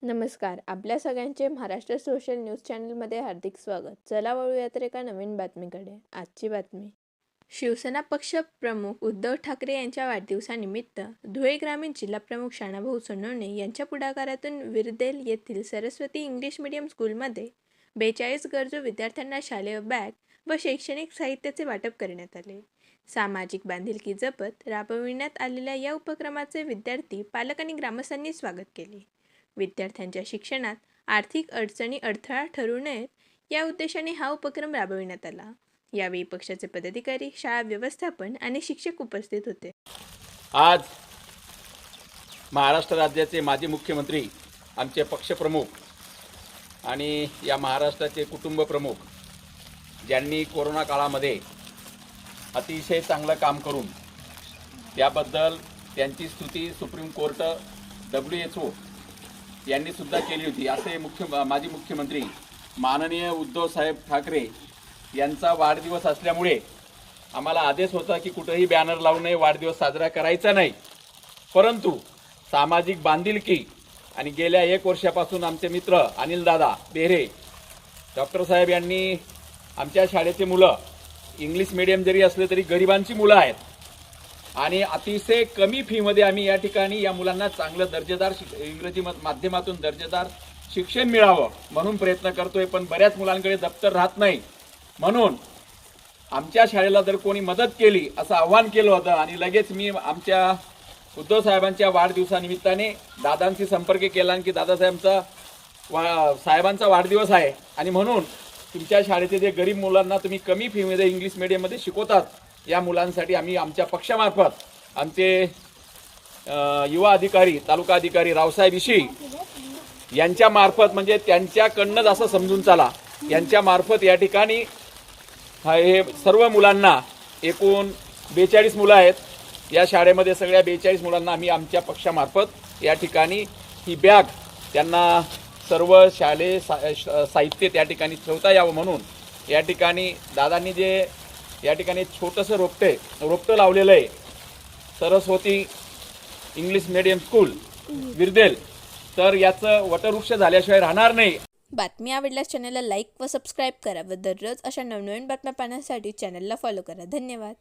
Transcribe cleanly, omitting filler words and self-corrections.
नमस्कार. आपल्या सगळ्यांचे महाराष्ट्र सोशल न्यूज चॅनलमध्ये हार्दिक स्वागत. चला वळूया तर एका नवीन बातमीकडे. आजची बातमी. शिवसेना पक्ष प्रमुख उद्धव ठाकरे यांच्या वाढदिवसानिमित्त धुळे ग्रामीण जिल्हाप्रमुख शानाभाऊ सोनवणे यांच्या पुढाकारातून विरदेल येथील सरस्वती इंग्लिश मीडियम स्कूलमध्ये 42 गरजू विद्यार्थ्यांना शालेय बॅग व शैक्षणिक साहित्याचे वाटप करण्यात आले. सामाजिक बांधिलकी जपत राबविण्यात आलेल्या या उपक्रमाचे विद्यार्थी, पालक आणि ग्रामस्थांनी स्वागत केले. विद्यार्थ्यांच्या शिक्षणात आर्थिक अडचणी अडथळा ठरू नयेत या उद्देशाने हा उपक्रम राबविण्यात आला. यावेळी पक्षाचे पदाधिकारी, शाळा व्यवस्थापन आणि शिक्षक उपस्थित होते. आज महाराष्ट्र राज्याचे माजी मुख्यमंत्री, आमचे पक्षप्रमुख आणि या महाराष्ट्राचे कुटुंब प्रमुख ज्यांनी कोरोना काळामध्ये अतिशय चांगलं काम करून त्याबद्दल त्यांची स्तुती सुप्रीम कोर्ट, WHO यांनी सुद्धा केली होती. असे माजी मुख्यमंत्री माननीय उद्धव साहेब ठाकरे यांचा वाढदिवस असल्यामुळे आम्हाला आदेश होता की कुठेही बॅनर लावू नये, वाढदिवस साजरा करायचा नाही. परंतु सामाजिक बांधिलकी आणि गेल्या 1 वर्षापासून आमचे मित्र अनिलदादा बेहरे डॉक्टर साहेब यांनी आमच्या शाळेचे मुलं इंग्लिश मीडियम जरी असले तरी गरिबांची मुलं आहेत आणि अतिशय कमी फीमध्ये आम्ही या ठिकाणी या मुलांना चांगलं दर्जेदार इंग्रजी माध्यमातून दर्जेदार शिक्षण मिळावं म्हणून प्रयत्न करतोय. पण बऱ्याच मुलांकडे दप्तर राहत नाही, म्हणून आमच्या शाळेला जर कोणी मदत केली असं आव्हान केलं होतं आणि लगेच मी आमच्या उद्धव साहेबांच्या वाढदिवसानिमित्ताने दादांशी संपर्क केला की साहेबांचा वाढदिवस आहे आणि म्हणून तुमच्या शाळेचे जे गरीब मुलांना तुम्ही कमी फीमध्ये इंग्लिश मीडियममध्ये शिकवतात या मुलांसाठी आम्ही आमच्या पक्षामार्फत आमचे युवा अधिकारी, तालुका अधिकारी रावसाहेब इशी यांच्या मार्फत, म्हणजे त्यांच्याकडनंच असं समजून चला, यांच्या मार्फत या ठिकाणी हे सर्व मुलांना, एकूण 42 मुलं आहेत या शाळेमध्ये, सगळ्या 42 मुलांना आम्ही आमच्या पक्षामार्फत या ठिकाणी ही बॅग त्यांना सर्व शालेय साहित्य त्या ठिकाणी ठेवता यावं म्हणून या ठिकाणी दादांनी जे या ठिकाणी छोटंसं रोपटं लावलेलं आहे, सरस्वती इंग्लिश मीडियम स्कूल विरदेल, तर याचं वटवृक्ष झाल्याशिवाय राहणार नाही. बातमी आवडल्यास चॅनलला लाईक व सबस्क्राईब करा व दररोज अशा नवनवीन बातम्या पाहण्यासाठी चॅनलला फॉलो करा. धन्यवाद.